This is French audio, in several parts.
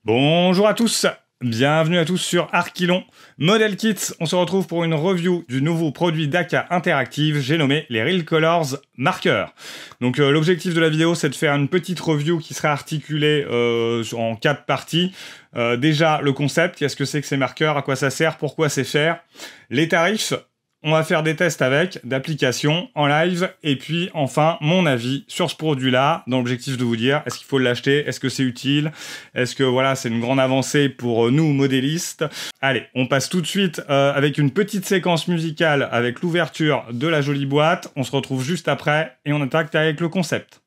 Bonjour à tous, bienvenue à tous sur Archilon. Model Kits, on se retrouve pour une review du nouveau produit d'Aka Interactive, j'ai nommé les Real Colors Markers. Donc l'objectif de la vidéo, c'est de faire une petite review qui sera articulée en 4 parties. Déjà, le concept, qu'est-ce que c'est que ces marqueurs, à quoi ça sert, pourquoi c'est faire, les tarifs. On va faire des tests avec, d'applications, en live, et puis enfin, mon avis sur ce produit-là, dans l'objectif de vous dire, est-ce qu'il faut l'acheter, est-ce que c'est utile, est-ce que voilà, c'est une grande avancée pour nous, modélistes. Allez, on passe tout de suite avec une petite séquence musicale, avec l'ouverture de la jolie boîte, on se retrouve juste après, et on attaque avec le concept.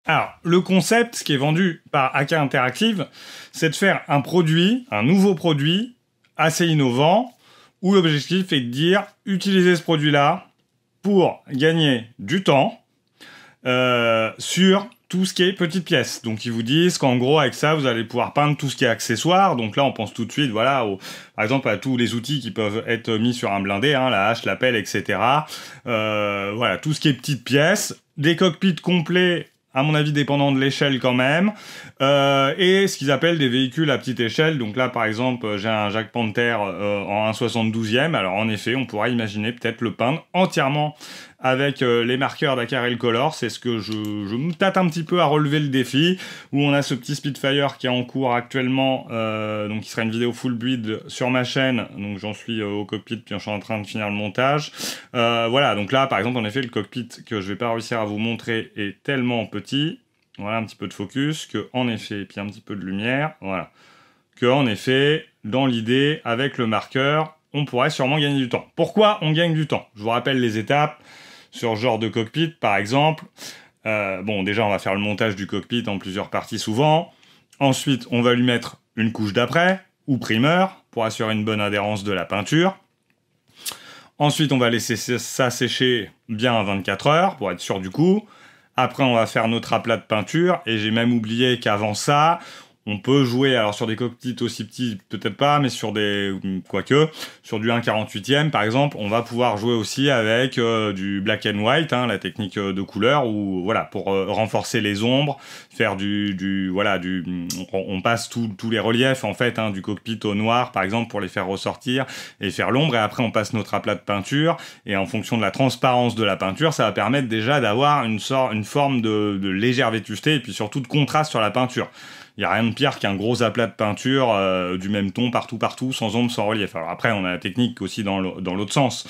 Alors, le concept, ce qui est vendu par Aka Interactive, c'est de faire un produit, un nouveau produit, assez innovant, où l'objectif est de dire, utilisez ce produit-là pour gagner du temps sur tout ce qui est petites pièces. Donc, ils vous disent qu'en gros, avec ça, vous allez pouvoir peindre tout ce qui est accessoire. Donc là, on pense tout de suite, voilà, par exemple, à tous les outils qui peuvent être mis sur un blindé, hein, la hache, la pelle, etc. Voilà, tout ce qui est petites pièces, des cockpits complets, à mon avis dépendant de l'échelle quand même, et ce qu'ils appellent des véhicules à petite échelle. Donc là, par exemple, j'ai un Jack Panther en 1/72e. Alors en effet, on pourra imaginer peut-être le peindre entièrement avec les marqueurs d'Aka Real Colors. C'est ce que je me tâte un petit peu à relever le défi, où on a ce petit Spitfire qui est en cours actuellement, donc qui sera une vidéo full build sur ma chaîne. Donc j'en suis au cockpit, puis je suis en train de finir le montage. Voilà, donc là, par exemple, en effet, le cockpit que je vais pas réussir à vous montrer est tellement petit. Voilà, un petit peu de focus, que en effet, puis un petit peu de lumière, voilà. Que en effet, dans l'idée, avec le marqueur, on pourrait sûrement gagner du temps. Pourquoi on gagne du temps? Je vous rappelle les étapes sur ce genre de cockpit, par exemple. Bon, déjà, on va faire le montage du cockpit en plusieurs parties souvent. Ensuite, on va lui mettre une couche d'après, ou primer, pour assurer une bonne adhérence de la peinture. Ensuite, on va laisser ça sécher bien à 24 heures, pour être sûr du coup. Après, on va faire notre aplat de peinture, et j'ai même oublié qu'avant ça, on peut jouer, alors sur des cockpits aussi petits, peut-être pas, mais sur des, quoique, sur du 1/48e, par exemple, on va pouvoir jouer aussi avec du black and white, hein, la technique de couleur, où, voilà, pour renforcer les ombres, faire on passe tous les reliefs, en fait, hein, du cockpit au noir, par exemple, pour les faire ressortir et faire l'ombre, et après, on passe notre aplat de peinture, et en fonction de la transparence de la peinture, ça va permettre déjà d'avoir une forme de légère vétusté, et puis surtout de contraste sur la peinture. Il n'y a rien de pire qu'un gros aplat de peinture du même ton partout, sans ombre, sans relief. Alors après, on a la technique aussi dans l'autre sens,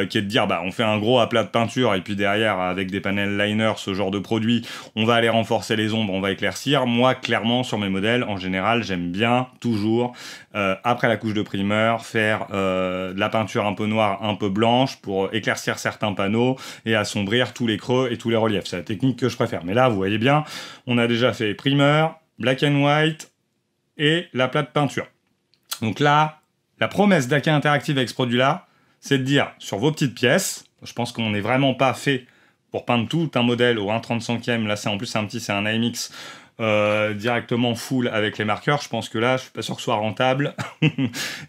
qui est de dire, bah, on fait un gros aplat de peinture, et puis derrière, avec des panels liner, ce genre de produit, on va aller renforcer les ombres, on va éclaircir. Moi, clairement, sur mes modèles, en général, j'aime bien, toujours, après la couche de primer, faire de la peinture un peu noire, un peu blanche, pour éclaircir certains panneaux, et assombrir tous les creux et tous les reliefs. C'est la technique que je préfère. Mais là, vous voyez bien, on a déjà fait primer, black and white et l'aplat de peinture. Donc là, la promesse d'Aka Interactive avec ce produit-là, c'est de dire, sur vos petites pièces, je pense qu'on n'est vraiment pas fait pour peindre tout un modèle au 1/35e, là en plus c'est un AMX directement full avec les marqueurs. Je pense que là, je suis pas sûr que ce soit rentable et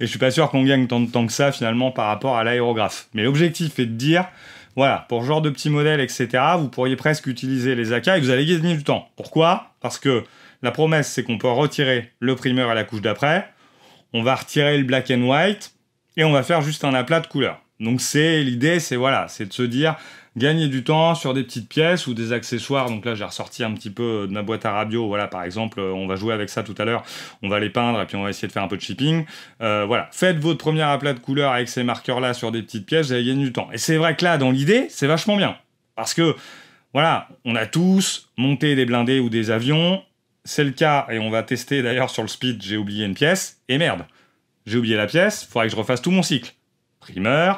je suis pas sûr qu'on gagne tant de temps que ça finalement par rapport à l'aérographe. Mais l'objectif est de dire, voilà, pour ce genre de petits modèles, etc., vous pourriez presque utiliser les Aka et vous allez gagner du temps. Pourquoi? Parce que La promesse, c'est qu'on peut retirer le primer à la couche d'après, on va retirer le black and white, et on va faire juste un aplat de couleur. Donc l'idée, c'est voilà, c'est de se dire, gagner du temps sur des petites pièces ou des accessoires. Donc là, j'ai ressorti un petit peu de ma boîte à radio. Voilà, par exemple, on va jouer avec ça tout à l'heure. On va les peindre et puis on va essayer de faire un peu de shipping. Voilà, faites votre premier aplat de couleur avec ces marqueurs-là sur des petites pièces, vous allez gagner du temps. Et c'est vrai que là, dans l'idée, c'est vachement bien. Parce que, voilà, on a tous monté des blindés ou des avions. C'est le cas, et on va tester d'ailleurs sur le speed, j'ai oublié une pièce. Et merde, j'ai oublié la pièce, il faudrait que je refasse tout mon cycle. Primer,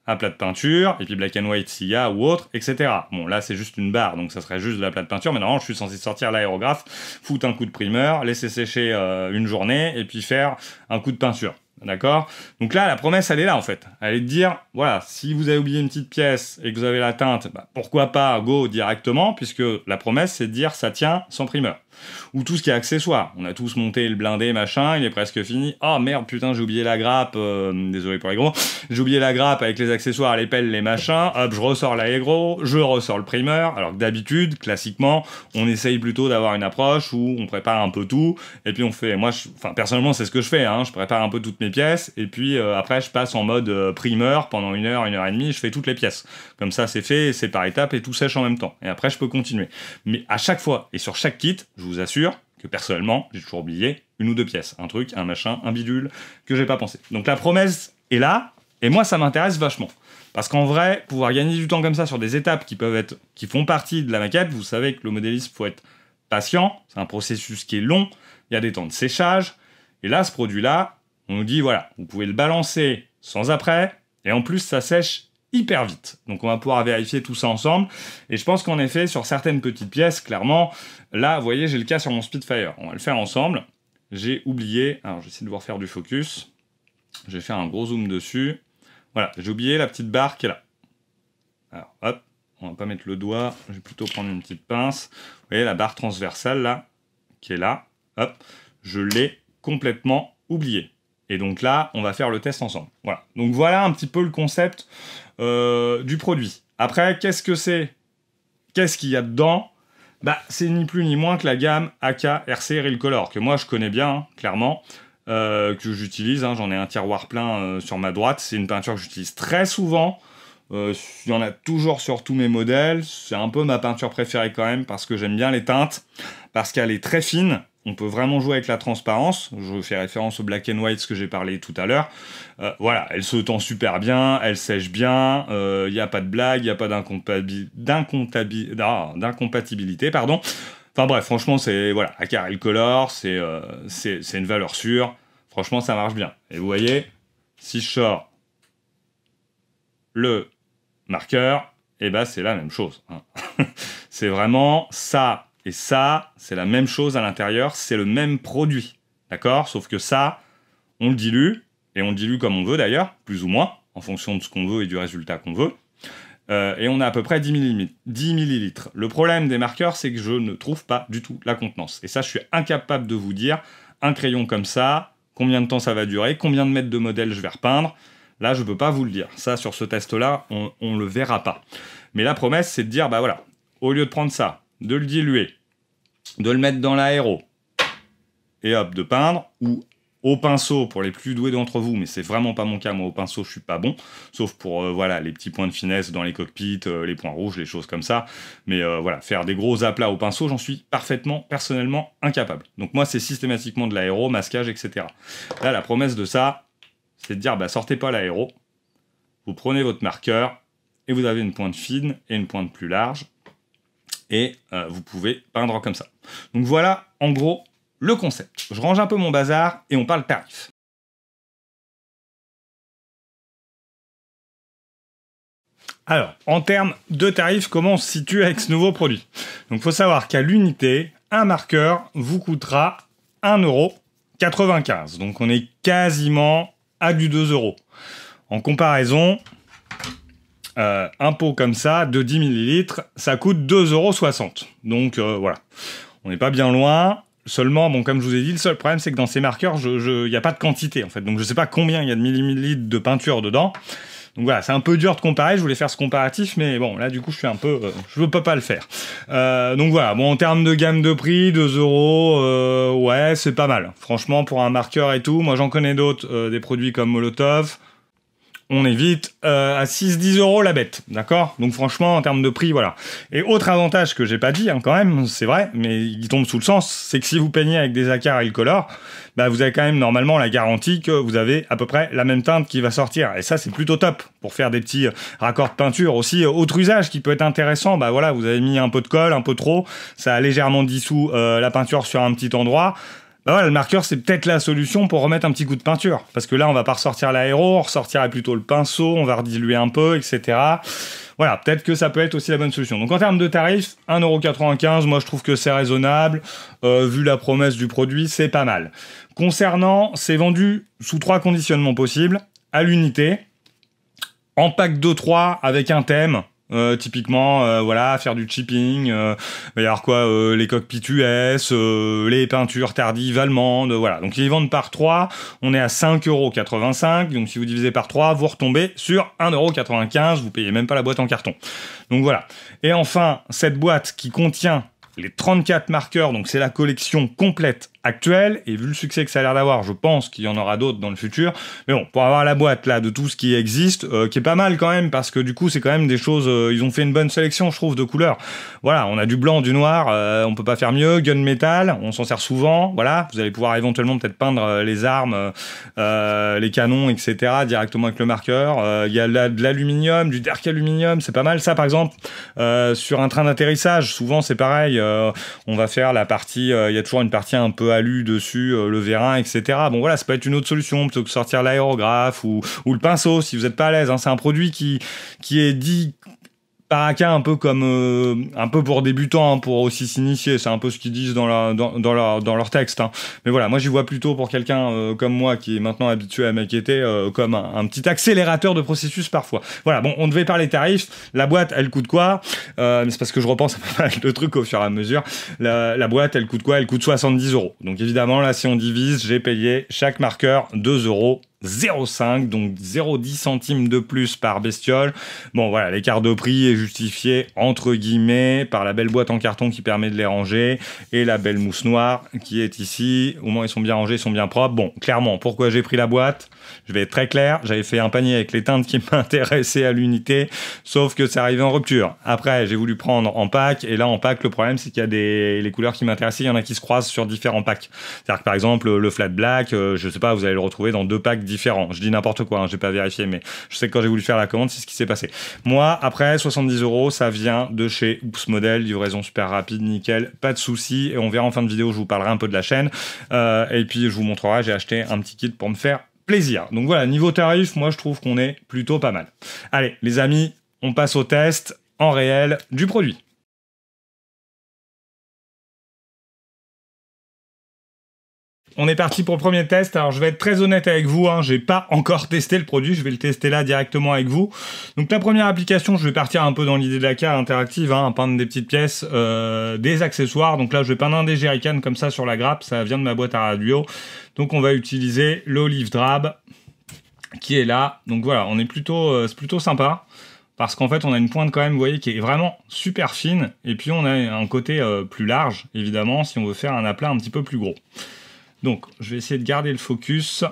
un plat de peinture, et puis black and white s'il y a, ou autre, etc. Bon, là, c'est juste une barre, donc ça serait juste de la plat de peinture, mais normalement, je suis censé sortir l'aérographe, foutre un coup de primer, laisser sécher une journée, et puis faire un coup de peinture. D'accord? Donc là, la promesse, elle est là, en fait. Elle est de dire, voilà, si vous avez oublié une petite pièce et que vous avez la teinte, bah, pourquoi pas go directement, puisque la promesse, c'est de dire, ça tient sans primer. Ou tout ce qui est accessoire. On a tous monté le blindé, machin, il est presque fini. Oh merde, putain, j'ai oublié la grappe. Désolé pour les gros. J'ai oublié la grappe avec les accessoires, les pelles, les machins. Hop, je ressors l'aégro, je ressors le primer. Alors que d'habitude, classiquement, on essaye plutôt d'avoir une approche où on prépare un peu tout. Et puis on fait, moi, personnellement, c'est ce que je fais. Hein, je prépare un peu toutes mes pièces. Et puis après, je passe en mode primer pendant 1 heure, 1 heure et demie. Je fais toutes les pièces. Comme ça, c'est fait, c'est par étapes et tout sèche en même temps. Et après, je peux continuer. Mais à chaque fois et sur chaque kit, je vous assure que personnellement, j'ai toujours oublié 1 ou 2 pièces. Un truc, un machin, un bidule que j'ai pas pensé. Donc la promesse est là, et moi ça m'intéresse vachement. Parce qu'en vrai, pouvoir gagner du temps comme ça sur des étapes qui font partie de la maquette, vous savez que le modéliste, faut être patient, c'est un processus qui est long, il y a des temps de séchage, et là, ce produit-là, on nous dit, voilà, vous pouvez le balancer sans après, et en plus, ça sèche hyper vite. Donc on va pouvoir vérifier tout ça ensemble. Et je pense qu'en effet, sur certaines petites pièces, clairement, là, vous voyez, j'ai le cas sur mon Spitfire. On va le faire ensemble. J'ai oublié, alors j'essaie de vous refaire du focus. Je vais faire un gros zoom dessus. Voilà, j'ai oublié la petite barre qui est là. Alors hop, on va pas mettre le doigt, je vais plutôt prendre une petite pince. Vous voyez la barre transversale là, qui est là. Hop, je l'ai complètement oublié. Et donc là, on va faire le test ensemble. Voilà. Donc voilà un petit peu le concept du produit. Après, qu'est-ce que c'est? Qu'est-ce qu'il y a dedans? Bah, c'est ni plus ni moins que la gamme AK RC Real Color, que moi je connais bien, hein, clairement, que j'utilise. Hein, j'en ai un tiroir plein sur ma droite. C'est une peinture que j'utilise très souvent. Il y en a toujours sur tous mes modèles. C'est un peu ma peinture préférée quand même, parce que j'aime bien les teintes, parce qu'elle est très fine. On peut vraiment jouer avec la transparence. Je fais référence au black and white, ce que j'ai parlé tout à l'heure. Voilà, elle se tend super bien, elle sèche bien, il n'y a pas de blague, il n'y a pas d'incompatibilité, pardon. Enfin bref, franchement, c'est voilà, AK Real Color, c'est une valeur sûre. Franchement, ça marche bien. Et vous voyez, si je sors le marqueur, et ben c'est la même chose. Hein. C'est vraiment ça. Et ça, c'est la même chose à l'intérieur, c'est le même produit, d'accord? Sauf que ça, on le dilue, et on le dilue comme on veut d'ailleurs, plus ou moins, en fonction de ce qu'on veut et du résultat qu'on veut. Et on a à peu près 10 millilitres. Le problème des marqueurs, c'est que je ne trouve pas du tout la contenance. Et ça, je suis incapable de vous dire, un crayon comme ça, combien de temps ça va durer, combien de mètres de modèle je vais repeindre. Là, je ne peux pas vous le dire. Ça, sur ce test-là, on ne le verra pas. Mais la promesse, c'est de dire, bah voilà, au lieu de prendre ça, de le diluer, de le mettre dans l'aéro, et hop, de peindre, ou au pinceau, pour les plus doués d'entre vous, mais c'est vraiment pas mon cas, moi au pinceau je suis pas bon, sauf pour voilà, les petits points de finesse dans les cockpits, les points rouges, les choses comme ça, mais voilà, faire des gros aplats au pinceau, j'en suis parfaitement, personnellement, incapable. Donc moi c'est systématiquement de l'aéro, masquage, etc. Là, la promesse de ça, c'est de dire, bah sortez pas l'aéro, vous prenez votre marqueur, et vous avez une pointe fine et une pointe plus large, et vous pouvez peindre comme ça. Donc voilà, en gros, le concept. Je range un peu mon bazar et on parle tarif. Alors, en termes de tarifs, comment on se situe avec ce nouveau produit? Donc il faut savoir qu'à l'unité, un marqueur vous coûtera 1,95 €. Donc on est quasiment à du 2 €. En comparaison, un pot comme ça, de 10 millilitres, ça coûte 2,60 €. Donc voilà, on n'est pas bien loin. Seulement, bon, comme je vous ai dit, le seul problème, c'est que dans ces marqueurs, il n'y a pas de quantité, en fait. Donc je ne sais pas combien il y a de millilitres de peinture dedans. Donc voilà, c'est un peu dur de comparer, je voulais faire ce comparatif, mais bon, là du coup je suis un peu... je peux pas le faire. Donc voilà, bon en termes de gamme de prix, 2 €, ouais, c'est pas mal. Franchement, pour un marqueur et tout, moi j'en connais d'autres, des produits comme Molotov, on évite à 6-10 € la bête, d'accord? Donc franchement, en termes de prix, voilà. Et autre avantage que j'ai pas dit, hein, quand même, c'est vrai, mais il tombe sous le sens, c'est que si vous peignez avec des Acar Ilcolor, bah vous avez quand même normalement la garantie que vous avez à peu près la même teinte qui va sortir. Et ça, c'est plutôt top pour faire des petits raccords de peinture. Aussi, autre usage qui peut être intéressant, bah voilà, vous avez mis un peu de colle, un peu trop, ça a légèrement dissous la peinture sur un petit endroit. Bah voilà, le marqueur, c'est peut-être la solution pour remettre un petit coup de peinture. Parce que là, on va pas ressortir l'aéro, on ressortirait plutôt le pinceau, on va rediluer un peu, etc. Voilà, peut-être que ça peut être aussi la bonne solution. Donc en termes de tarifs, 1,95 €, moi je trouve que c'est raisonnable. Vu la promesse du produit, c'est pas mal. Concernant, c'est vendu sous 3 conditionnements possibles. À l'unité, en pack de 3 avec un thème. Typiquement, voilà, faire du chipping, il va y avoir quoi, les cockpits US, les peintures tardives allemandes, voilà. Donc ils vendent par 3, on est à 5,85 €, donc si vous divisez par 3, vous retombez sur 1,95 €, vous payez même pas la boîte en carton. Donc voilà. Et enfin, cette boîte qui contient les 34 marqueurs, donc c'est la collection complète actuelle, et vu le succès que ça a l'air d'avoir, je pense qu'il y en aura d'autres dans le futur. Mais bon, pour avoir la boîte là de tout ce qui existe, qui est pas mal quand même, parce que du coup c'est quand même des choses, ils ont fait une bonne sélection, je trouve, de couleurs. Voilà, on a du blanc, du noir, on peut pas faire mieux. Gunmetal, on s'en sert souvent. Voilà, vous allez pouvoir éventuellement peut-être peindre les armes, les canons, etc. directement avec le marqueur. Il y a de l'aluminium, du dark aluminium, c'est pas mal ça par exemple. Sur un train d'atterrissage, souvent c'est pareil. On va faire la partie, il y a toujours une partie un peu alu dessus, le vérin, etc. Bon voilà, ça peut être une autre solution plutôt que sortir l'aérographe ou le pinceau si vous n'êtes pas à l'aise. Hein. C'est un produit qui est dit par Aka un peu comme un peu pour débutants, hein, pour aussi s'initier, c'est un peu ce qu'ils disent dans leur texte. Hein. Mais voilà, moi j'y vois plutôt pour quelqu'un comme moi qui est maintenant habitué à maqueter comme un petit accélérateur de processus parfois. Voilà, bon, on devait parler tarifs. La boîte, elle coûte quoi? Mais c'est parce que je repense à pas mal de trucs au fur et à mesure. La boîte, elle coûte quoi? Elle coûte 70 €. Donc évidemment, là, si on divise, j'ai payé chaque marqueur 2 €. 0,5, donc 0,10 centimes de plus par bestiole. Bon voilà, l'écart de prix est justifié entre guillemets par la belle boîte en carton qui permet de les ranger et la belle mousse noire qui est ici. Au moins ils sont bien rangés, ils sont bien propres. Bon, clairement, pourquoi j'ai pris la boîte? Je vais être très clair, j'avais fait un panier avec les teintes qui m'intéressaient à l'unité, sauf que ça arrivait en rupture. Après, j'ai voulu prendre en pack, et là en pack, le problème c'est qu'il y a les couleurs qui m'intéressaient, il y en a qui se croisent sur différents packs. C'est-à-dire que par exemple, le flat black, je sais pas, vous allez le retrouver dans 2 packs différents. Je dis n'importe quoi, hein, j'ai pas vérifié, mais je sais que quand j'ai voulu faire la commande, c'est ce qui s'est passé. Moi, après, 70 €, ça vient de chez Oops Model, livraison super rapide, nickel, pas de souci, et on verra en fin de vidéo, je vous parlerai un peu de la chaîne, et puis je vous montrerai, j'ai acheté un petit kit pour me faire plaisir. Donc voilà, niveau tarif, moi je trouve qu'on est plutôt pas mal. Allez, les amis, on passe au test en réel du produit. On est parti pour le premier test. Alors, je vais être très honnête avec vous, hein, j'ai pas encore testé le produit, je vais le tester là directement avec vous. Donc, la première application, je vais partir un peu dans l'idée de la carte interactive, hein, peindre des petites pièces, des accessoires. Donc là, je vais peindre un des jerrycans comme ça sur la grappe, ça vient de ma boîte à radio. Donc, on va utiliser l'olive drab qui est là. Donc voilà, on est plutôt, c'est plutôt sympa. Parce qu'en fait, on a une pointe quand même, vous voyez, qui est vraiment super fine. Et puis, on a un côté plus large, évidemment, si on veut faire un aplat un petit peu plus gros. Donc, je vais essayer de garder le focus.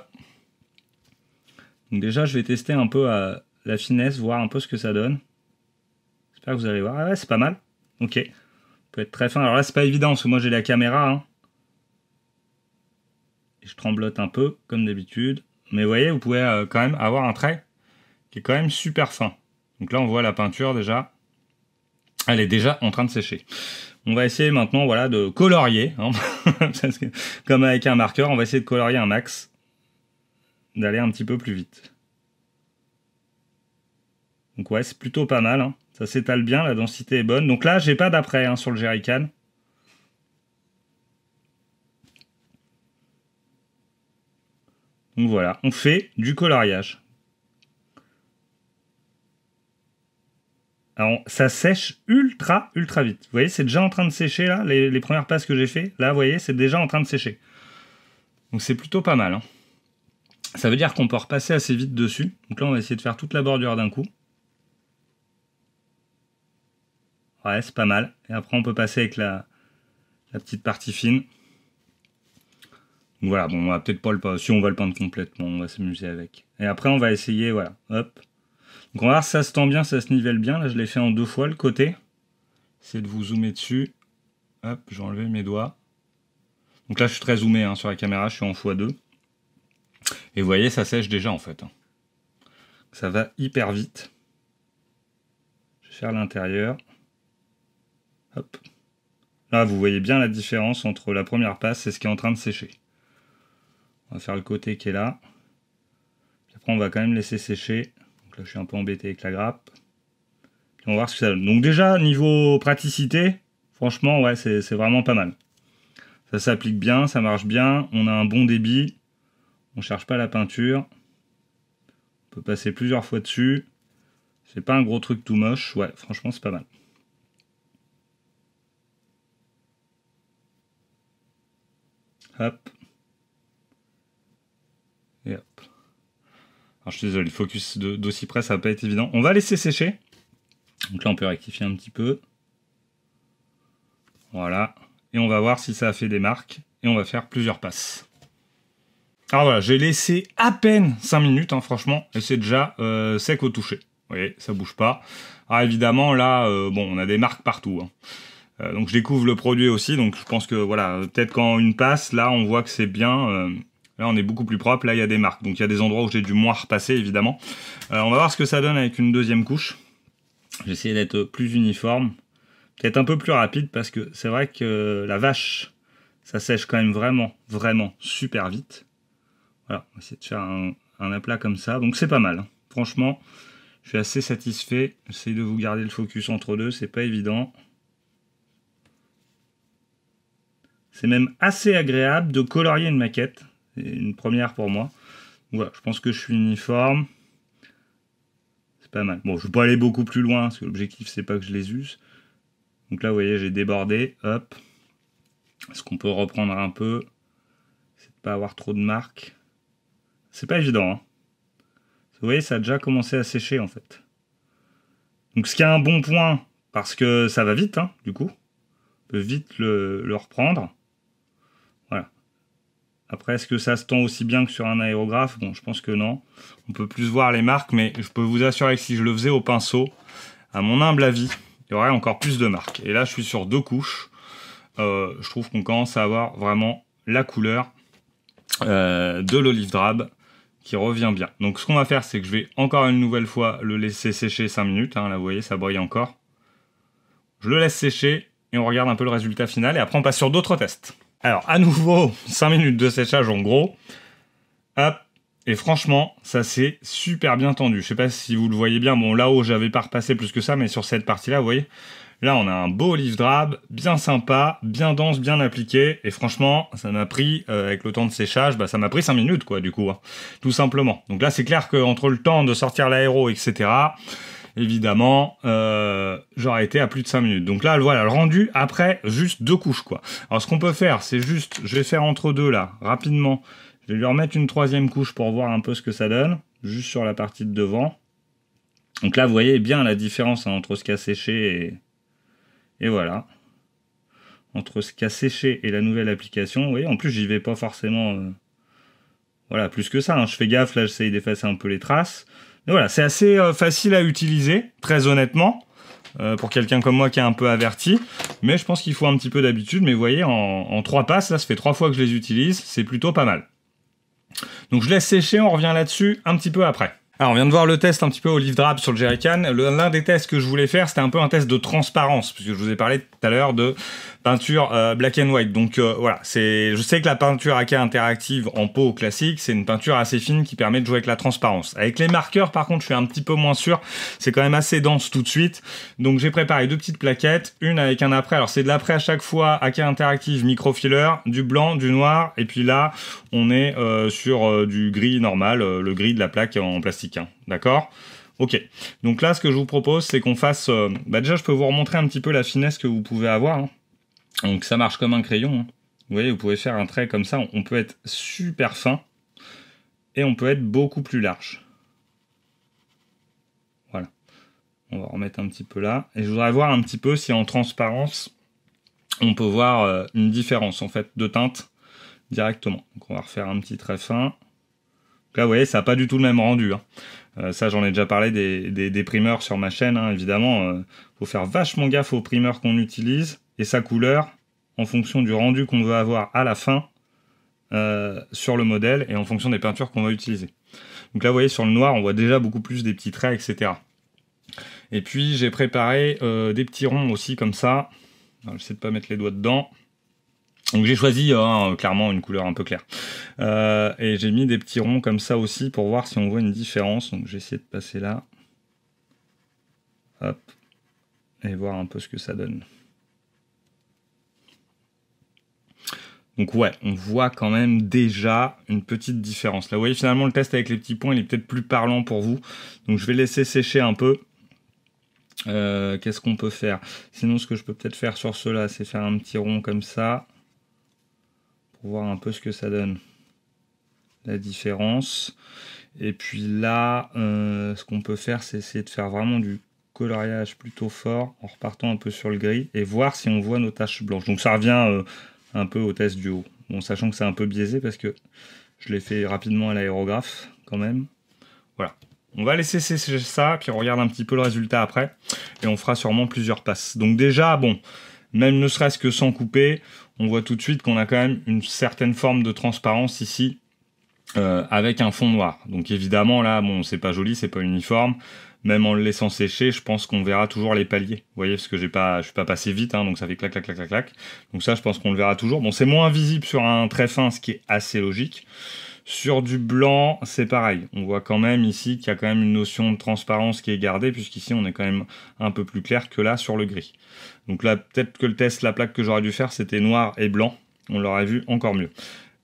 Donc déjà, je vais tester un peu la finesse, voir un peu ce que ça donne. J'espère que vous allez voir. Ah ouais, c'est pas mal. Ok. Ça peut être très fin. Alors là, c'est pas évident, parce que moi, j'ai la caméra. Hein. Et je tremblote un peu, comme d'habitude. Mais vous voyez, vous pouvez quand même avoir un trait qui est quand même super fin. Donc là, on voit la peinture déjà. Elle est déjà en train de sécher. On va essayer maintenant, voilà, de colorier. Hein. Parce que, comme avec un marqueur, on va essayer de colorier un max. D'aller un petit peu plus vite. Donc ouais, c'est plutôt pas mal. Hein. Ça s'étale bien, la densité est bonne. Donc là, j'ai pas d'après hein, sur le jerrycan. Donc voilà, on fait du coloriage. Alors, ça sèche ultra vite. Vous voyez, c'est déjà en train de sécher, là, les premières passes que j'ai fait. Là, vous voyez, c'est déjà en train de sécher. Donc, c'est plutôt pas mal. Hein. Ça veut dire qu'on peut repasser assez vite dessus. Donc là, on va essayer de faire toute la bordure d'un coup. Ouais, c'est pas mal. Et après, on peut passer avec la petite partie fine. Donc voilà, bon, on va peut-être pas le peindre. Si on va le peindre complètement, on va s'amuser avec. Et après, on va essayer, voilà, hop. Donc on va voir si ça se tend bien, ça se nivelle bien. Là, je l'ai fait en 2 fois, le côté. Essayez de vous zoomer dessus. Hop, j'ai enlevé mes doigts. Donc là, je suis très zoomé hein, sur la caméra, je suis en x2. Et vous voyez, ça sèche déjà, en fait. Ça va hyper vite. Je vais faire l'intérieur. Hop. Là, vous voyez bien la différence entre la première passe et ce qui est en train de sécher. On va faire le côté qui est là. Puis après, on va quand même laisser sécher. Donc là, je suis un peu embêté avec la grappe. Puis on va voir ce que ça donne. Donc déjà, niveau praticité, franchement, ouais, c'est vraiment pas mal. Ça s'applique bien, ça marche bien. On a un bon débit. On cherche pas la peinture. On peut passer plusieurs fois dessus. C'est pas un gros truc tout moche. Ouais, franchement, c'est pas mal. Hop. Et hop. Alors, je suis désolé, le focus d'aussi près, ça va pas être évident. On va laisser sécher. Donc là, on peut rectifier un petit peu. Voilà. Et on va voir si ça a fait des marques. Et on va faire plusieurs passes. Alors voilà, j'ai laissé à peine 5 minutes, hein, franchement. Et c'est déjà sec au toucher. Vous voyez, ça bouge pas. Alors évidemment, là, bon, on a des marques partout. Hein. Donc je découvre le produit aussi. Donc je pense que, voilà, peut-être quand une passe, là, on voit que c'est bien. Là, on est beaucoup plus propre. Là, il y a des marques. Donc il y a des endroits où j'ai dû moins repasser, évidemment. On va voir ce que ça donne avec une deuxième couche. J'ai essayé d'être plus uniforme. Peut-être un peu plus rapide parce que c'est vrai que la vache, ça sèche quand même vraiment, vraiment super vite. Voilà, on va essayer de faire un aplat comme ça. Donc c'est pas mal. Hein. Franchement, je suis assez satisfait. J'essaye de vous garder le focus entre deux, c'est pas évident. C'est même assez agréable de colorier une maquette. C'est une première pour moi. Voilà, je pense que je suis uniforme. C'est pas mal. Bon, je ne vais pas aller beaucoup plus loin, parce que l'objectif, c'est pas que je les use. Donc là, vous voyez, j'ai débordé. Hop. Est-ce qu'on peut reprendre un peu? C'est de pas avoir trop de marques. C'est pas évident, hein. Vous voyez, ça a déjà commencé à sécher, en fait. Donc, ce qui est un bon point, parce que ça va vite, hein, du coup. On peut vite le reprendre. Voilà. Après, est-ce que ça se tend aussi bien que sur un aérographe? Bon, je pense que non. On peut plus voir les marques, mais je peux vous assurer que si je le faisais au pinceau, à mon humble avis, il y aurait encore plus de marques. Et là, je suis sur 2 couches. Je trouve qu'on commence à avoir vraiment la couleur de l'olive drabe qui revient bien. Donc, ce qu'on va faire, c'est que je vais encore une nouvelle fois le laisser sécher 5 minutes. Hein, là, vous voyez, ça brille encore. Je le laisse sécher et on regarde un peu le résultat final. Et après, on passe sur d'autres tests. Alors, à nouveau, 5 minutes de séchage en gros. Hop. Et franchement, ça s'est super bien tendu. Je sais pas si vous le voyez bien. Bon, là-haut, j'avais pas repassé plus que ça, mais sur cette partie-là, vous voyez, là, on a un beau olive drabe, bien sympa, bien dense, bien appliqué. Et franchement, ça m'a pris, avec le temps de séchage, bah, ça m'a pris 5 minutes, quoi, du coup. Hein, tout simplement. Donc là, c'est clair qu'entre le temps de sortir l'aéro, etc., évidemment, j'aurais été à plus de 5 minutes. Donc là, voilà, le rendu après juste 2 couches, quoi. Alors, ce qu'on peut faire, c'est juste, je vais faire entre deux, là, rapidement. Je vais lui remettre une 3e couche pour voir un peu ce que ça donne, juste sur la partie de devant. Donc là, vous voyez bien la différence hein, entre ce qui a séché et voilà. Entre ce qui a séché et la nouvelle application. Vous voyez, en plus, j'y vais pas forcément voilà, plus que ça. Hein. Je fais gaffe, là, j'essaye d'effacer un peu les traces. Mais voilà, c'est assez facile à utiliser, très honnêtement, pour quelqu'un comme moi qui est un peu averti. Mais je pense qu'il faut un petit peu d'habitude. Mais vous voyez, en 3 passes, là, ça fait 3 fois que je les utilise. C'est plutôt pas mal. Donc je laisse sécher, on revient là-dessus un petit peu après. Alors on vient de voir le test un petit peu olive drabe sur le jerrycan. L'un des tests que je voulais faire, c'était un peu un test de transparence, puisque je vous ai parlé tout à l'heure de peinture black and white. Donc voilà, je sais que la peinture AK interactive en pot classique, c'est une peinture assez fine qui permet de jouer avec la transparence. Avec les marqueurs, par contre, je suis un petit peu moins sûr. C'est quand même assez dense tout de suite. Donc j'ai préparé 2 petites plaquettes, une avec un après. Alors c'est de l'après à chaque fois, AK interactive, microfiller, du blanc, du noir, et puis là, on est sur du gris normal, le gris de la plaque en plastique. Hein. D'accord ? Ok. Donc là, ce que je vous propose, c'est qu'on fasse... déjà, je peux vous remontrer un petit peu la finesse que vous pouvez avoir. Hein. Donc ça marche comme un crayon. Hein. Vous voyez, vous pouvez faire un trait comme ça. On peut être super fin. et on peut être beaucoup plus large. Voilà. On va remettre un petit peu là. Et je voudrais voir un petit peu si en transparence, on peut voir une différence en fait de teinte directement. Donc on va refaire un petit trait fin. Donc là, vous voyez, ça n'a pas du tout le même rendu. Hein. Ça, j'en ai déjà parlé des primeurs sur ma chaîne. Hein. Évidemment, faut faire vachement gaffe aux primeurs qu'on utilise et sa couleur en fonction du rendu qu'on veut avoir à la fin sur le modèle et en fonction des peintures qu'on va utiliser. Donc là, vous voyez, sur le noir, on voit déjà beaucoup plus des petits traits, etc. Et puis, j'ai préparé des petits ronds aussi comme ça. J'essaie de pas mettre les doigts dedans. Donc j'ai choisi clairement une couleur un peu claire. Et j'ai mis des petits ronds comme ça aussi pour voir si on voit une différence. Donc j'ai essayé de passer là. Hop. Et voir un peu ce que ça donne. Donc ouais, on voit quand même déjà une petite différence. Là, vous voyez, finalement, le test avec les petits points, il est peut-être plus parlant pour vous. Donc je vais laisser sécher un peu. Qu'est-ce qu'on peut faire? Sinon, ce que je peux peut-être faire sur ceux-là, c'est faire un petit rond comme ça. Pour voir un peu ce que ça donne. La différence. Et puis là, ce qu'on peut faire, c'est essayer de faire vraiment du coloriage plutôt fort, en repartant un peu sur le gris, et voir si on voit nos taches blanches. Donc ça revient un peu au test du haut. Bon, sachant que c'est un peu biaisé, parce que je l'ai fait rapidement à l'aérographe, quand même. Voilà. On va laisser sécher ça, puis on regarde un petit peu le résultat après, et on fera sûrement plusieurs passes. Donc déjà, bon, même ne serait-ce que sans couper, on voit tout de suite qu'on a quand même une certaine forme de transparence ici, avec un fond noir. Donc évidemment, là, bon, c'est pas joli, c'est pas uniforme. Même en le laissant sécher, je pense qu'on verra toujours les paliers. Vous voyez, parce que je suis pas passé vite, hein, donc ça fait clac, clac, clac, clac, clac. Donc ça, je pense qu'on le verra toujours. Bon, c'est moins visible sur un très fin, ce qui est assez logique. Sur du blanc, c'est pareil. On voit quand même ici qu'il y a quand même une notion de transparence qui est gardée, puisqu'ici, on est quand même un peu plus clair que là sur le gris. Donc là, peut-être que le test, la plaque que j'aurais dû faire, c'était noir et blanc. On l'aurait vu encore mieux.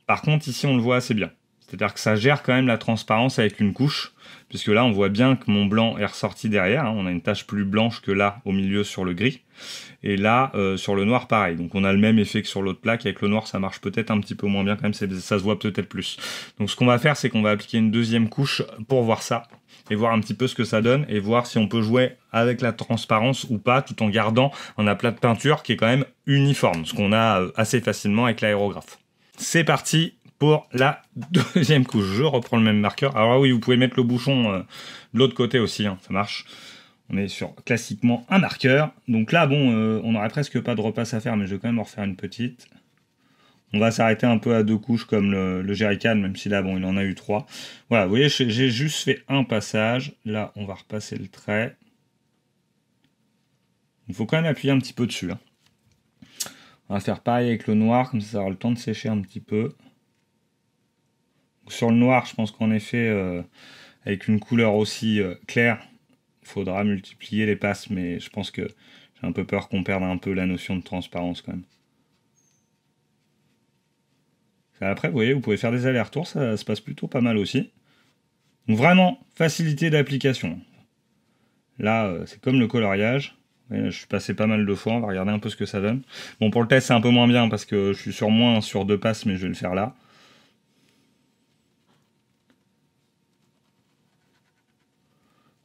Par contre, ici, on le voit assez bien. C'est-à-dire que ça gère quand même la transparence avec une couche, puisque là, on voit bien que mon blanc est ressorti derrière. Hein. On a une tache plus blanche que là, au milieu, sur le gris. Et là, sur le noir, pareil. Donc on a le même effet que sur l'autre plaque. Avec le noir, ça marche peut-être un petit peu moins bien quand même. Ça se voit peut-être plus. Donc ce qu'on va faire, c'est qu'on va appliquer une deuxième couche pour voir ça. Et voir un petit peu ce que ça donne. Et voir si on peut jouer avec la transparence ou pas, tout en gardant un aplat de peinture qui est quand même uniforme. Ce qu'on a assez facilement avec l'aérographe. C'est parti pour la deuxième couche. Je reprends le même marqueur. Alors oui, vous pouvez mettre le bouchon de l'autre côté aussi, hein, ça marche. On est sur classiquement un marqueur. Donc là, bon, on n'aurait presque pas de repasse à faire, mais je vais quand même en refaire une petite. On va s'arrêter un peu à deux couches comme le jerrycan, même si là, bon, il en a eu 3. Voilà, vous voyez, j'ai juste fait un passage. Là, on va repasser le trait. Il faut quand même appuyer un petit peu dessus. Hein. On va faire pareil avec le noir, comme ça aura le temps de sécher un petit peu. Sur le noir, je pense qu'en effet, avec une couleur aussi claire, il faudra multiplier les passes, mais je pense que j'ai un peu peur qu'on perde un peu la notion de transparence quand même. Après, vous voyez, vous pouvez faire des allers-retours, ça se passe plutôt pas mal aussi. Donc vraiment, facilité d'application. Là, c'est comme le coloriage. Là, je suis passé pas mal de fois, on va regarder un peu ce que ça donne. Bon, pour le test, c'est un peu moins bien parce que je suis sur moins sur 2 passes, mais je vais le faire là.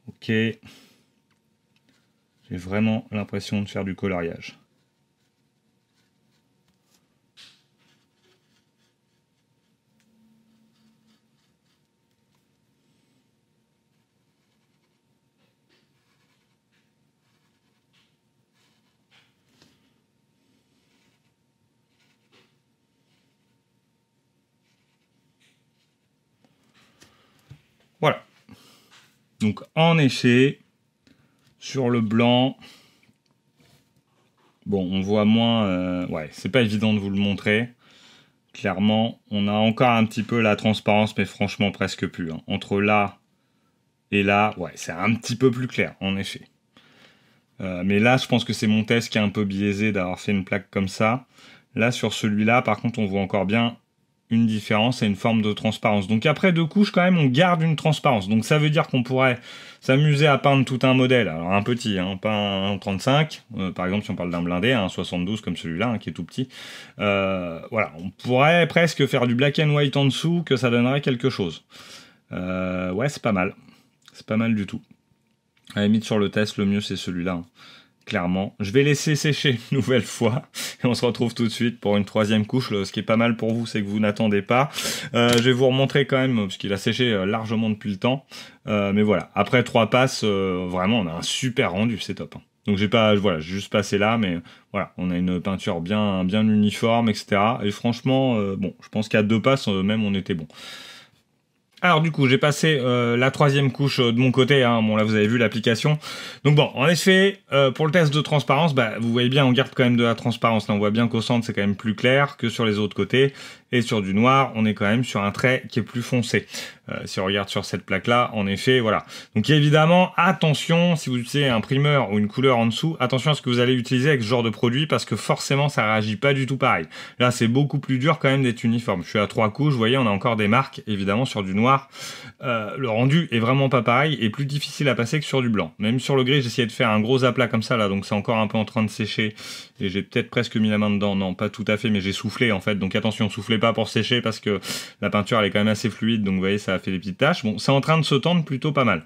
Ok. J'ai vraiment l'impression de faire du coloriage. Voilà. Donc en effet, sur le blanc, bon, on voit moins... ouais, c'est pas évident de vous le montrer. Clairement, on a encore un petit peu la transparence, mais franchement presque plus. Hein. Entre là et là, ouais, c'est un petit peu plus clair, en effet. Mais là, je pense que c'est mon test qui est un peu biaisé d'avoir fait une plaque comme ça. Là, sur celui-là, par contre, on voit encore bien une différence et une forme de transparence. Donc après 2 couches, quand même, on garde une transparence. Donc ça veut dire qu'on pourrait s'amuser à peindre tout un modèle. Alors un petit, hein, pas un 35. Par exemple, si on parle d'un blindé, un 72 comme celui-là, hein, qui est tout petit. Voilà, on pourrait presque faire du black and white en dessous, que ça donnerait quelque chose. Ouais, c'est pas mal. C'est pas mal du tout. À la limite, sur le test, le mieux, c'est celui-là. Hein. Clairement. Je vais laisser sécher une nouvelle fois et on se retrouve tout de suite pour une 3e couche. Ce qui est pas mal pour vous, c'est que vous n'attendez pas. Je vais vous remontrer quand même, parce qu'il a séché largement depuis le temps. Mais voilà, après 3 passes, vraiment, on a un super rendu, c'est top. Hein. Donc j'ai juste passé là, mais voilà, on a une peinture bien uniforme, etc. Et franchement, bon, je pense qu'à 2 passes, même, on était bon. Alors du coup, j'ai passé la 3e couche de mon côté, hein. Bon là vous avez vu l'application. Donc bon, en effet, pour le test de transparence, vous voyez bien, on garde quand même de la transparence. Là on voit bien qu'au centre c'est quand même plus clair que sur les autres côtés. Et sur du noir, on est quand même sur un trait qui est plus foncé. Si on regarde sur cette plaque-là, en effet, voilà. Donc évidemment, attention, si vous utilisez un primeur ou une couleur en dessous, attention à ce que vous allez utiliser avec ce genre de produit, parce que forcément, ça réagit pas du tout pareil. Là, c'est beaucoup plus dur quand même d'être uniforme. Je suis à 3 couches, vous voyez, on a encore des marques, évidemment, sur du noir. Le rendu est vraiment pas pareil et plus difficile à passer que sur du blanc. Même sur le gris, j'ai essayé de faire un gros aplat comme ça, là, donc c'est encore un peu en train de sécher. Et j'ai peut-être presque mis la main dedans. Non, pas tout à fait, mais j'ai soufflé, en fait. Donc attention, soufflez pas pour sécher, parce que la peinture, elle est quand même assez fluide, donc vous voyez, ça a fait des petites taches. Bon, c'est en train de se tendre plutôt pas mal.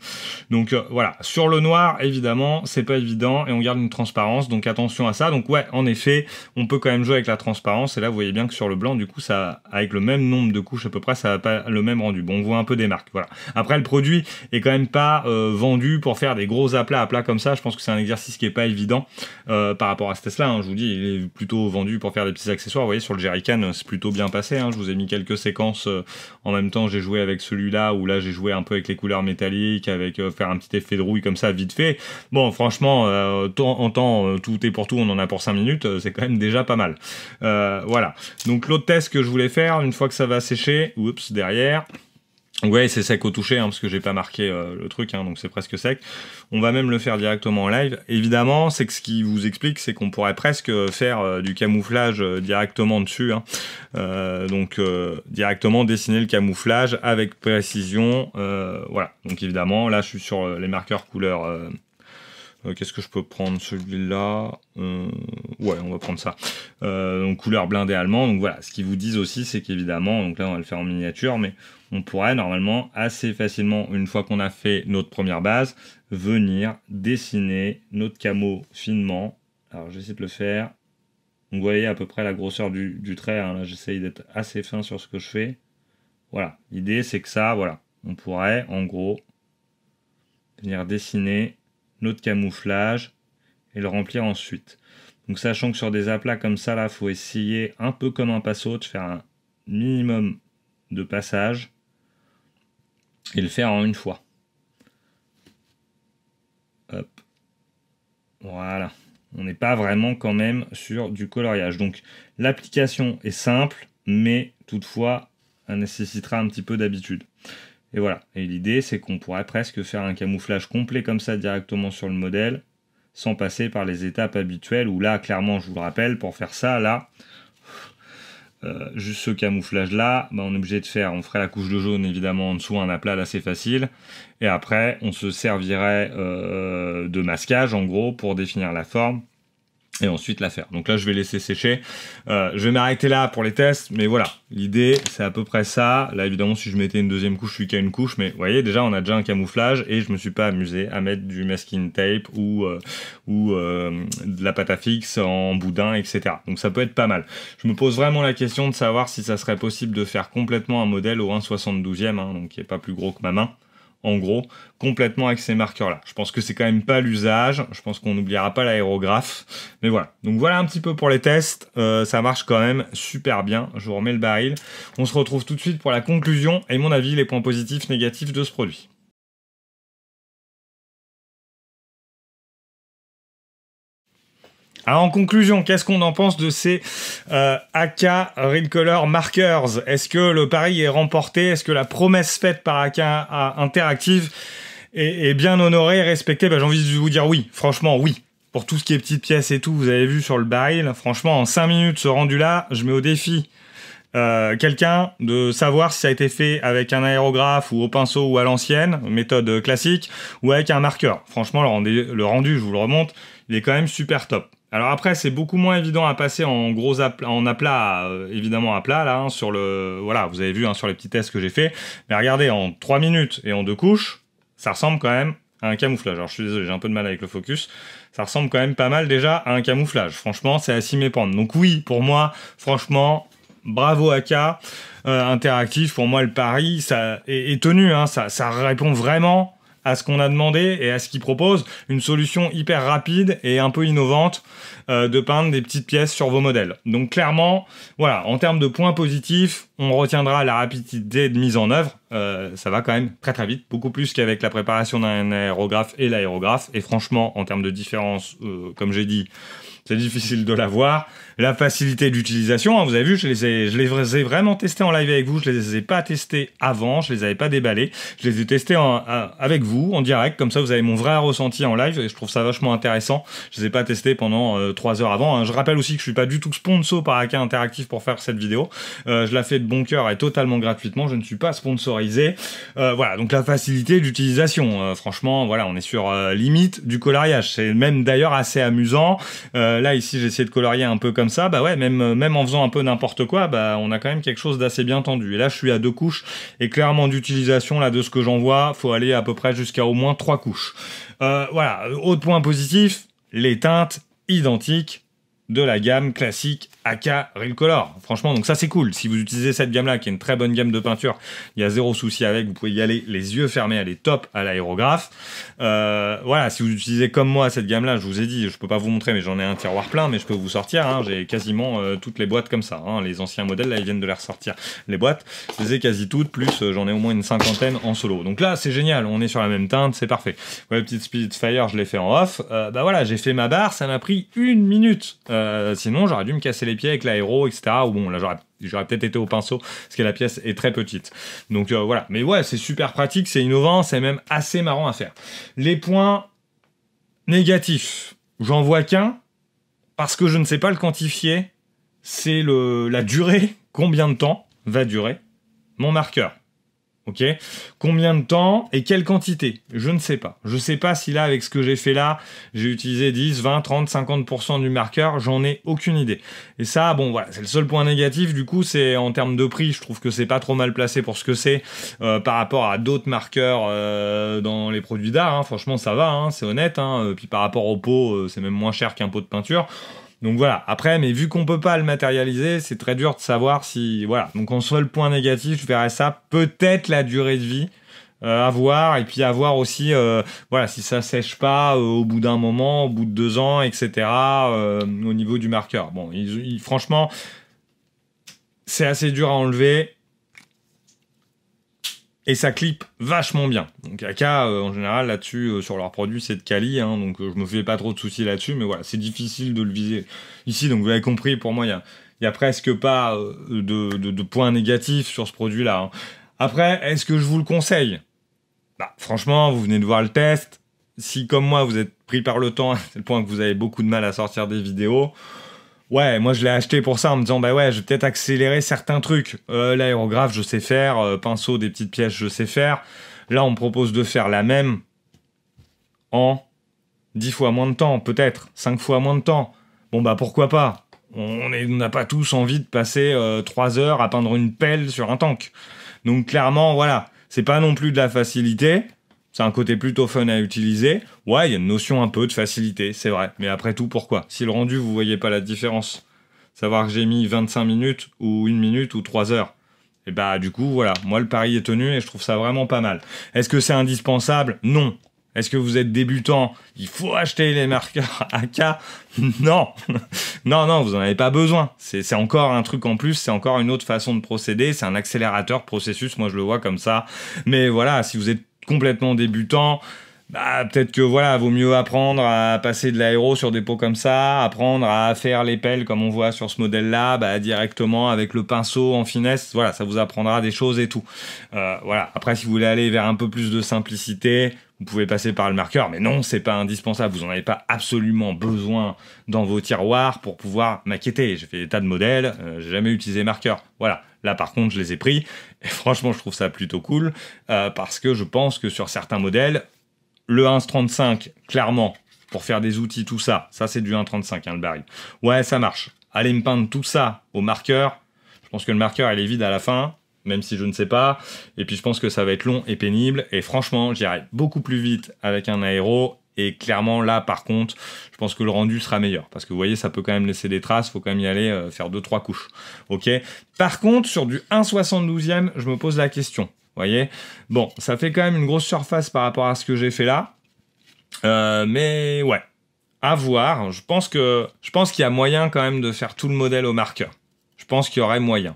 Donc voilà, sur le noir, évidemment, c'est pas évident, et on garde une transparence, donc attention à ça. Donc ouais, en effet, on peut quand même jouer avec la transparence, et là, vous voyez bien que sur le blanc, du coup, ça, avec le même nombre de couches à peu près, ça n'a pas le même rendu. Bon, on voit un peu des marques, voilà. Après, le produit est quand même pas vendu pour faire des gros aplats comme ça. Je pense que c'est un exercice qui est pas évident par rapport à ce test-là, hein. Je vous dis, il est plutôt vendu pour faire des petits accessoires. Vous voyez, sur le jerrycan, c'est plutôt bien passé, hein. Je vous ai mis quelques séquences en même temps. J'ai joué avec celui-là, où là, j'ai joué un peu avec les couleurs métalliques, avec faire un petit effet de rouille comme ça, vite fait. Bon, franchement, en temps, tout est pour tout, on en a pour 5 minutes, c'est quand même déjà pas mal. Voilà. Donc, l'autre test que je voulais faire, une fois que ça va sécher, oups, derrière... Ouais, c'est sec au toucher, hein, parce que j'ai pas marqué le truc, hein, donc c'est presque sec. On va même le faire directement en live. Évidemment, c'est que ce qui vous explique, c'est qu'on pourrait presque faire du camouflage directement dessus. Hein. Donc, directement dessiner le camouflage avec précision. Voilà. Donc, évidemment, là, je suis sur les marqueurs couleur... qu'est-ce que je peux prendre? Celui-là, ouais, on va prendre ça. Donc couleur blindé allemand. Donc voilà, ce qu'ils vous disent aussi, c'est qu'évidemment, donc là on va le faire en miniature, mais on pourrait normalement assez facilement, une fois qu'on a fait notre première base, venir dessiner notre camo finement. Alors j'essaie de le faire. Donc vous voyez à peu près la grosseur du trait. Hein. Là j'essaye d'être assez fin sur ce que je fais. Voilà, l'idée c'est que ça, voilà, on pourrait en gros venir dessiner notre camouflage et le remplir ensuite. Donc sachant que sur des aplats comme ça, là, faut essayer un peu comme un pinceau de faire un minimum de passage et le faire en une fois. Hop. Voilà. On n'est pas vraiment quand même sur du coloriage. Donc l'application est simple, mais toutefois, elle nécessitera un petit peu d'habitude. Et voilà. Et l'idée, c'est qu'on pourrait presque faire un camouflage complet comme ça directement sur le modèle, sans passer par les étapes habituelles, où là, clairement, je vous le rappelle, pour faire ça, là, juste ce camouflage-là, on est obligé de faire, on ferait la couche de jaune, évidemment, en dessous, un aplat, là, c'est facile. Et après, on se servirait de masquage, en gros, pour définir la forme. Et ensuite la faire. Donc là, je vais laisser sécher. Je vais m'arrêter là pour les tests, mais voilà. L'idée, c'est à peu près ça. Là, évidemment, si je mettais une deuxième couche, je suis qu'à une couche, mais vous voyez, déjà, on a déjà un camouflage et je me suis pas amusé à mettre du masking tape ou de la pâte à fixe en boudin, etc. Donc ça peut être pas mal. Je me pose vraiment la question de savoir si ça serait possible de faire complètement un modèle au 1/72e, hein, donc qui est pas plus gros que ma main. En gros, complètement avec ces marqueurs-là. Je pense que c'est quand même pas l'usage. Je pense qu'on n'oubliera pas l'aérographe. Mais voilà. Donc voilà un petit peu pour les tests. Ça marche quand même super bien. Je vous remets le baril. On se retrouve tout de suite pour la conclusion et mon avis, les points positifs, négatifs de ce produit. Alors en conclusion, qu'est-ce qu'on en pense de ces AK Real Color Markers? Est-ce que le pari est remporté? Est-ce que la promesse faite par AK Interactive est bien honorée et respectée? J'ai envie de vous dire oui, franchement oui. Pour tout ce qui est petites pièces et tout, vous avez vu sur le baril, franchement en 5 minutes ce rendu-là, je mets au défi quelqu'un de savoir si ça a été fait avec un aérographe ou au pinceau ou à l'ancienne, méthode classique, ou avec un marqueur. Franchement, le rendu, je vous le remonte, il est quand même super top. Alors après, c'est beaucoup moins évident à passer en gros en aplat, évidemment à plat, là, hein, sur le... Voilà, vous avez vu hein, sur les petits tests que j'ai fait. Mais regardez, en 3 minutes et en 2 couches, ça ressemble quand même à un camouflage. Alors je suis désolé, j'ai un peu de mal avec le focus. Ça ressemble quand même pas mal déjà à un camouflage. Franchement, c'est à s'y méprendre. Donc oui, pour moi, franchement, bravo AK. Interactif, pour moi, le pari ça est tenu. Hein, ça répond vraiment à ce qu'on a demandé et à ce qu'il propose, une solution hyper rapide et un peu innovante de peindre des petites pièces sur vos modèles. Donc clairement, voilà, en termes de points positifs, on retiendra la rapidité de mise en œuvre. Ça va quand même très très vite, beaucoup plus qu'avec la préparation d'un aérographe et l'aérographe. Et franchement, en termes de différence, comme j'ai dit, c'est difficile de la voir. La facilité d'utilisation, hein, vous avez vu, je les ai vraiment testés en live avec vous. Je les ai pas testés avant, je les avais pas déballés. Je les ai testés avec vous, en direct. Comme ça, vous avez mon vrai ressenti en live et je trouve ça vachement intéressant. Je les ai pas testés pendant 3 heures avant. Hein. Je rappelle aussi que je suis pas du tout sponsor par AK Interactif pour faire cette vidéo. Je la fais de bon cœur et totalement gratuitement. Je ne suis pas sponsorisé. Voilà, donc la facilité d'utilisation. Franchement, voilà, on est sur limite du coloriage. C'est même d'ailleurs assez amusant. Là, ici, j'ai essayé de colorier un peu comme ça. Bah ouais, même en faisant un peu n'importe quoi, bah on a quand même quelque chose d'assez bien tendu. Et là, je suis à 2 couches. Et clairement, d'utilisation, là, de ce que j'en vois, faut aller à peu près jusqu'à au moins 3 couches. Voilà, autre point positif, les teintes identiques de la gamme classique AK Real Color. Franchement, donc ça c'est cool. Si vous utilisez cette gamme-là, qui est une très bonne gamme de peinture, il y a zéro souci avec. Vous pouvez y aller les yeux fermés, elle est top à l'aérographe. Voilà, si vous utilisez comme moi cette gamme-là, je vous ai dit, je peux pas vous montrer, mais j'en ai un tiroir plein, mais je peux vous sortir. Hein, j'ai quasiment toutes les boîtes comme ça. Hein, les anciens modèles, là, ils viennent de les ressortir. Les boîtes, je les ai quasi toutes, plus j'en ai au moins une 50aine en solo. Donc là, c'est génial. On est sur la même teinte, c'est parfait. Ouais, petite Spitfire, je l'ai fait en off. Bah voilà, j'ai fait ma barre, ça m'a pris 1 minute. Sinon, j'aurais dû me casser les pieds avec l'aéro, etc. Ou bon, là, j'aurais peut-être été au pinceau, parce que la pièce est très petite. Donc voilà. Mais ouais, c'est super pratique, c'est innovant, c'est même assez marrant à faire. Les points négatifs, j'en vois qu'un, parce que je ne sais pas le quantifier, c'est la durée, combien de temps va durer mon marqueur. Ok, combien de temps et quelle quantité? Je ne sais pas. Je sais pas si là, avec ce que j'ai fait là, j'ai utilisé 10, 20, 30, 50% du marqueur. J'en ai aucune idée. Et ça, bon, voilà, c'est le seul point négatif. Du coup, c'est en termes de prix, je trouve que c'est pas trop mal placé pour ce que c'est par rapport à d'autres marqueurs dans les produits d'art. Hein. Franchement, ça va, hein, c'est honnête. Hein. Puis par rapport au pot, c'est même moins cher qu'un pot de peinture. Donc voilà, après, mais vu qu'on peut pas le matérialiser, c'est très dur de savoir si... Voilà, donc en seul point négatif, je verrais ça, peut-être la durée de vie, à voir, et puis à voir aussi, voilà, si ça sèche pas au bout d'un moment, au bout de 2 ans, etc., au niveau du marqueur. Bon, franchement, c'est assez dur à enlever, et ça clip vachement bien. Donc AK, en général, là-dessus, sur leurs produits, c'est de quali, hein, donc je me fais pas trop de soucis là-dessus, mais voilà, c'est difficile de le viser ici. Donc vous avez compris, pour moi, il y a presque pas de points négatifs sur ce produit-là. Hein. Après, est-ce que je vous le conseille? Bah, franchement, vous venez de voir le test. Si, comme moi, vous êtes pris par le temps, c'est le point que vous avez beaucoup de mal à sortir des vidéos, ouais, moi je l'ai acheté pour ça en me disant bah ouais, je vais peut-être accélérer certains trucs. L'aérographe, je sais faire, pinceau, des petites pièces, je sais faire. Là, on me propose de faire la même en 10 fois moins de temps, peut-être 5 fois moins de temps. Bon bah pourquoi pas? On n'a pas tous envie de passer 3 heures à peindre une pelle sur un tank. Donc clairement, voilà, c'est pas non plus de la facilité. C'est un côté plutôt fun à utiliser. Ouais, il y a une notion un peu de facilité, c'est vrai. Mais après tout, pourquoi? Si le rendu, vous voyez pas la différence, savoir que j'ai mis 25 minutes, ou 1 minute, ou 3 heures, et bah du coup, voilà, moi le pari est tenu et je trouve ça vraiment pas mal. Est-ce que c'est indispensable? Non. Est-ce que vous êtes débutant? Il faut acheter les marqueurs AK? Non. Non, vous en avez pas besoin. C'est encore un truc en plus, c'est encore une autre façon de procéder, c'est un accélérateur processus, moi je le vois comme ça. Mais voilà, si vous êtes complètement débutant, bah, peut-être que voilà, vaut mieux apprendre à passer de l'aéro sur des pots comme ça, apprendre à faire les pelles comme on voit sur ce modèle-là, bah, directement avec le pinceau en finesse. Voilà, ça vous apprendra des choses et tout. Voilà. Après, si vous voulez aller vers un peu plus de simplicité, vous pouvez passer par le marqueur, mais non, c'est pas indispensable. Vous n'en avez pas absolument besoin dans vos tiroirs pour pouvoir maqueter. J'ai fait des tas de modèles, j'ai jamais utilisé marqueur. Voilà. Là, par contre, je les ai pris. Et franchement, je trouve ça plutôt cool parce que je pense que sur certains modèles, le 1.35, clairement, pour faire des outils, tout ça, ça c'est du 1.35, hein, le baril. Ouais, ça marche. Allez me peindre tout ça au marqueur. Je pense que le marqueur, il est vide à la fin, même si je ne sais pas. Et puis je pense que ça va être long et pénible. Et franchement, j'irai beaucoup plus vite avec un aéro. Et clairement, là, par contre, je pense que le rendu sera meilleur. Parce que vous voyez, ça peut quand même laisser des traces. Il faut quand même y aller faire 2-3 couches. Ok. Par contre, sur du 1.72e, je me pose la question. Vous voyez, bon, ça fait quand même une grosse surface par rapport à ce que j'ai fait là. Mais ouais, à voir. Je pense qu'il y a moyen quand même de faire tout le modèle au marqueur. Je pense qu'il y aurait moyen.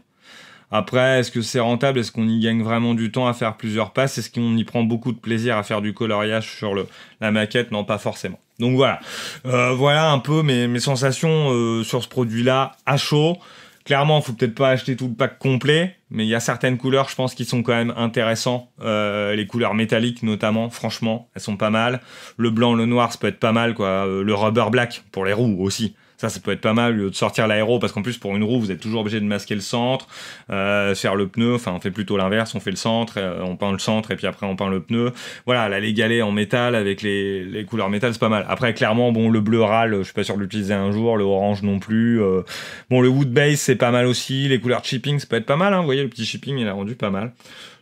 Après, est-ce que c'est rentable? Est-ce qu'on y gagne vraiment du temps à faire plusieurs passes? Est-ce qu'on y prend beaucoup de plaisir à faire du coloriage sur la maquette? Non, pas forcément. Donc voilà. Voilà un peu mes sensations sur ce produit-là à chaud. Clairement, il faut peut-être pas acheter tout le pack complet, mais il y a certaines couleurs, je pense, qui sont quand même intéressantes. Les couleurs métalliques, notamment, franchement, elles sont pas mal. Le blanc, le noir, ça peut être pas mal, quoi. Le rubber black, pour les roues aussi. Ça peut être pas mal de sortir l'aéro, parce qu'en plus, pour une roue, vous êtes toujours obligé de masquer le centre, faire le pneu. Enfin, on fait plutôt l'inverse, on fait le centre, on peint le centre, et puis après, on peint le pneu. Voilà, là, les galets en métal, avec les couleurs métal, c'est pas mal. Après, clairement, bon, le bleu râle, je suis pas sûr de l'utiliser un jour, le orange non plus. Bon, le wood base, c'est pas mal aussi. Les couleurs chipping, ça peut être pas mal, hein. Vous voyez, le petit chipping, il a rendu pas mal.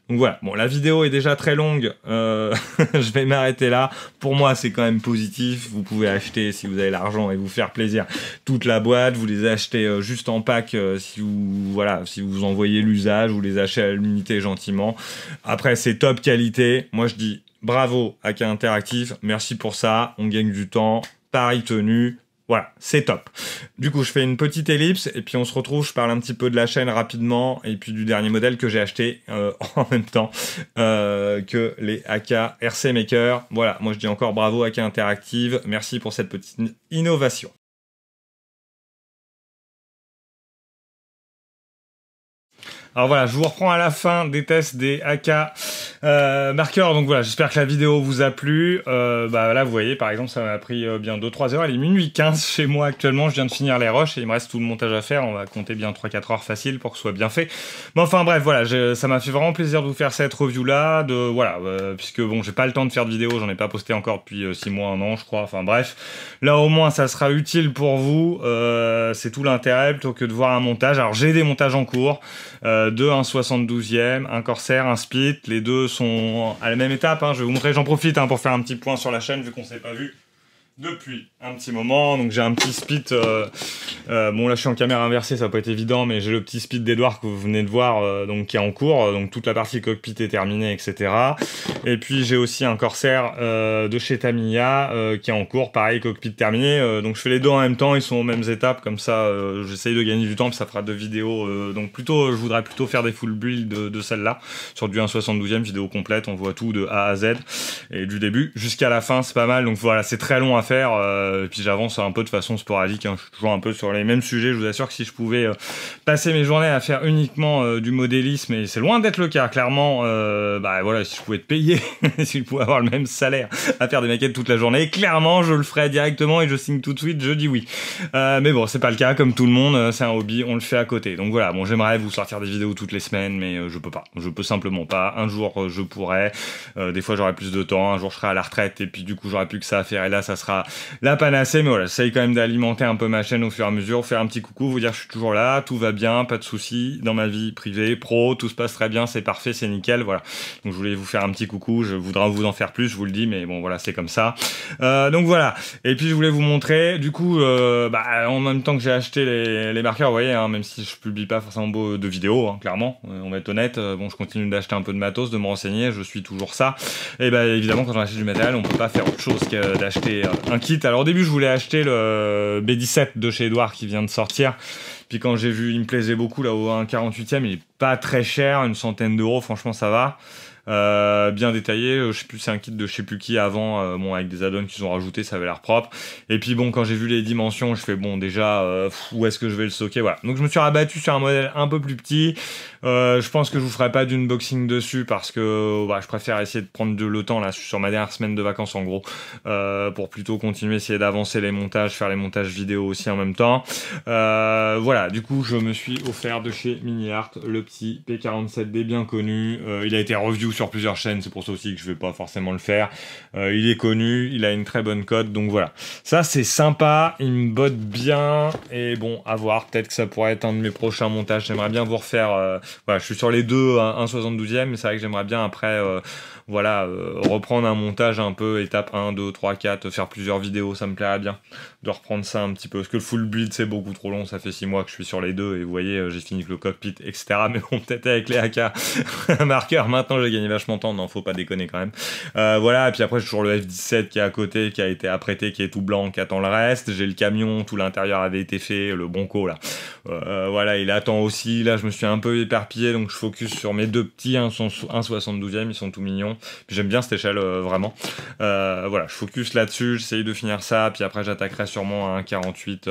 Donc voilà, bon, la vidéo est déjà très longue, je vais m'arrêter là. Pour moi, c'est quand même positif. Vous pouvez acheter, si vous avez l'argent et vous faire plaisir, toute la boîte. Vous les achetez juste en pack si vous envoyez l'usage, vous les achetez à l'unité gentiment. Après, c'est top qualité. Moi, je dis bravo à AK Interactive. Merci pour ça. On gagne du temps. Pari tenu. Voilà, c'est top. Du coup, je fais une petite ellipse et puis on se retrouve. Je parle un petit peu de la chaîne rapidement et puis du dernier modèle que j'ai acheté en même temps que les AK RC Maker. Voilà, moi je dis encore bravo AK Interactive. Merci pour cette petite innovation. Alors voilà, je vous reprends à la fin des tests des AK marqueurs. Donc voilà, j'espère que la vidéo vous a plu. Bah là, vous voyez, par exemple, ça m'a pris bien 2-3 heures. Il est minuit 15 chez moi actuellement. Je viens de finir les rushs et il me reste tout le montage à faire. On va compter bien 3-4 heures facile pour que ce soit bien fait. Mais enfin bref, voilà, ça m'a fait vraiment plaisir de vous faire cette review-là. Puisque bon, j'ai pas le temps de faire de vidéo. J'en ai pas posté encore depuis 6 mois, 1 an, je crois. Enfin bref, là au moins, ça sera utile pour vous. C'est tout l'intérêt plutôt que de voir un montage. Alors j'ai des montages en cours. De un 72e, un Corsair, un Split, les deux sont à la même étape, hein. Je vais vous montrer, j'en profite pour faire un petit point sur la chaîne vu qu'on ne s'est pas vu depuis un petit moment. Donc j'ai un petit Split, bon là je suis en caméra inversée, ça peut être évident, mais j'ai le petit Split d'Edouard que vous venez de voir, donc qui est en cours, donc toute la partie cockpit est terminée, etc. Et puis j'ai aussi un Corsair de chez Tamiya qui est en cours, pareil, cockpit terminé, donc je fais les deux en même temps, ils sont aux mêmes étapes, comme ça j'essaye de gagner du temps, puis ça fera 2 vidéos, donc plutôt je voudrais plutôt faire des full build de celle-là, sur du 1.72e, vidéo complète, on voit tout de A à Z, et du début jusqu'à la fin, c'est pas mal, donc voilà, c'est très long à faire, et puis j'avance un peu de façon sporadique, hein. Je suis toujours un peu sur les mêmes sujets. Je vous assure que si je pouvais passer mes journées à faire uniquement du modélisme, et c'est loin d'être le cas, clairement, bah voilà, si je pouvais te payer, si je pouvais avoir le même salaire à faire des maquettes toute la journée, clairement je le ferais directement et je signe tout de suite, je dis oui. Mais bon, c'est pas le cas, comme tout le monde, c'est un hobby, on le fait à côté. Donc voilà, bon, j'aimerais vous sortir des vidéos toutes les semaines, mais je peux pas, je peux simplement pas. Un jour je pourrais, des fois j'aurai plus de temps, un jour je serai à la retraite et puis du coup j'aurai plus que ça à faire et là ça sera la panacée. Mais voilà, j'essaye quand même d'alimenter un peu ma chaîne au fur et à mesure, faire un petit coucou, vous dire que je suis toujours là, tout va bien, pas de soucis dans ma vie privée, pro, tout se passe très bien, c'est parfait, c'est nickel, voilà. Donc je voulais vous faire un petit coucou, je voudrais vous en faire plus, je vous le dis, mais bon voilà, c'est comme ça. Donc voilà, et puis je voulais vous montrer, du coup, en même temps que j'ai acheté les marqueurs, vous voyez, hein, même si je publie pas forcément de vidéos, hein, clairement, on va être honnête, bon, je continue d'acheter un peu de matos, de me renseigner, je suis toujours ça, et bah évidemment quand on achète du matériel, on peut pas faire autre chose que d'acheter un kit. Alors au début je voulais acheter le B17 de chez Edouard qui vient de sortir, puis quand j'ai vu, il me plaisait beaucoup là au 1,48e, il est pas très cher, une centaine d'euros, franchement ça va. bien détaillé. Je sais plus, c'est un kit de je sais plus qui avant, bon, avec des add-ons qu'ils ont rajouté, ça avait l'air propre. Et puis bon, quand j'ai vu les dimensions, je fais bon, déjà, où est-ce que je vais le stocker, voilà. Donc je me suis rabattu sur un modèle un peu plus petit. Je pense que je vous ferai pas d'unboxing dessus parce que je préfère essayer de prendre le temps là sur ma dernière semaine de vacances en gros, pour plutôt continuer, essayer d'avancer les montages, faire les montages vidéo aussi en même temps. Voilà, du coup je me suis offert de chez Mini-Art le petit P47D bien connu. Il a été review sur plusieurs chaînes, c'est pour ça aussi que je vais pas forcément le faire. Il est connu, il a une très bonne cote, donc voilà. Ça c'est sympa, il me botte bien, et bon, à voir, peut-être que ça pourrait être un de mes prochains montages. J'aimerais bien vous refaire, voilà, je suis sur les deux, un 72e, mais c'est vrai que j'aimerais bien après, reprendre un montage un peu, étape 1, 2, 3, 4, faire plusieurs vidéos, ça me plairait bien de reprendre ça un petit peu, parce que le full build c'est beaucoup trop long, ça fait 6 mois que je suis sur les deux, et vous voyez, j'ai fini avec le cockpit, etc. Mais bon, peut-être avec les AK marqueurs, maintenant j'ai gagné vachement de temps, non, faut pas déconner quand même. Voilà, et puis après j'ai toujours le F17 qui est à côté, qui a été apprêté, qui est tout blanc, qui attend le reste, j'ai le camion, tout l'intérieur avait été fait, le Bronco là, voilà, il attend aussi, là je me suis un peu éparpillé, donc je focus sur mes deux petits, un 72e, ils sont tout mignons, puis j'aime bien cette échelle, vraiment. Voilà, je focus là-dessus, j'essaye de finir ça, puis après j'attaquerai sûrement à un 48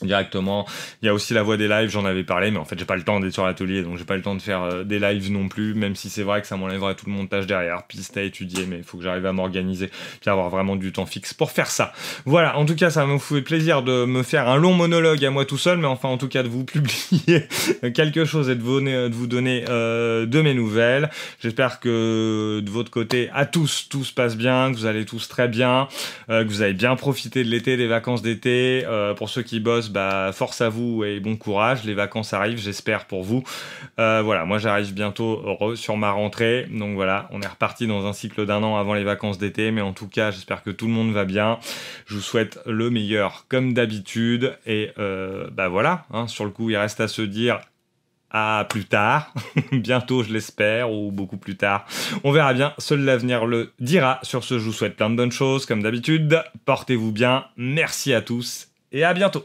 directement. Il y a aussi la voie des lives, j'en avais parlé, mais en fait j'ai pas le temps d'être sur l'atelier, donc j'ai pas le temps de faire des lives non plus, même si c'est vrai que ça m'enlèverait tout le montage derrière, piste à étudier, mais il faut que j'arrive à m'organiser, puis avoir vraiment du temps fixe pour faire ça. Voilà, en tout cas ça me fait plaisir de me faire un long monologue à moi tout seul, mais enfin en tout cas de vous publier quelque chose et de vous donner de mes nouvelles. J'espère que de votre côté, à tous, tout se passe bien, que vous allez tous très bien, que vous avez bien profité de l'été, des vacances d'été. Pour ceux qui bossent, force à vous et bon courage, les vacances arrivent, j'espère pour vous. Voilà, moi j'arrive bientôt sur ma rentrée, donc voilà, on est reparti dans un cycle d'un an avant les vacances d'été, mais en tout cas j'espère que tout le monde va bien. Je vous souhaite le meilleur comme d'habitude, et voilà, hein, sur le coup il reste à se dire à plus tard, bientôt je l'espère, ou beaucoup plus tard, on verra bien, seul l'avenir le dira. Sur ce, je vous souhaite plein de bonnes choses comme d'habitude, portez-vous bien, merci à tous et à bientôt.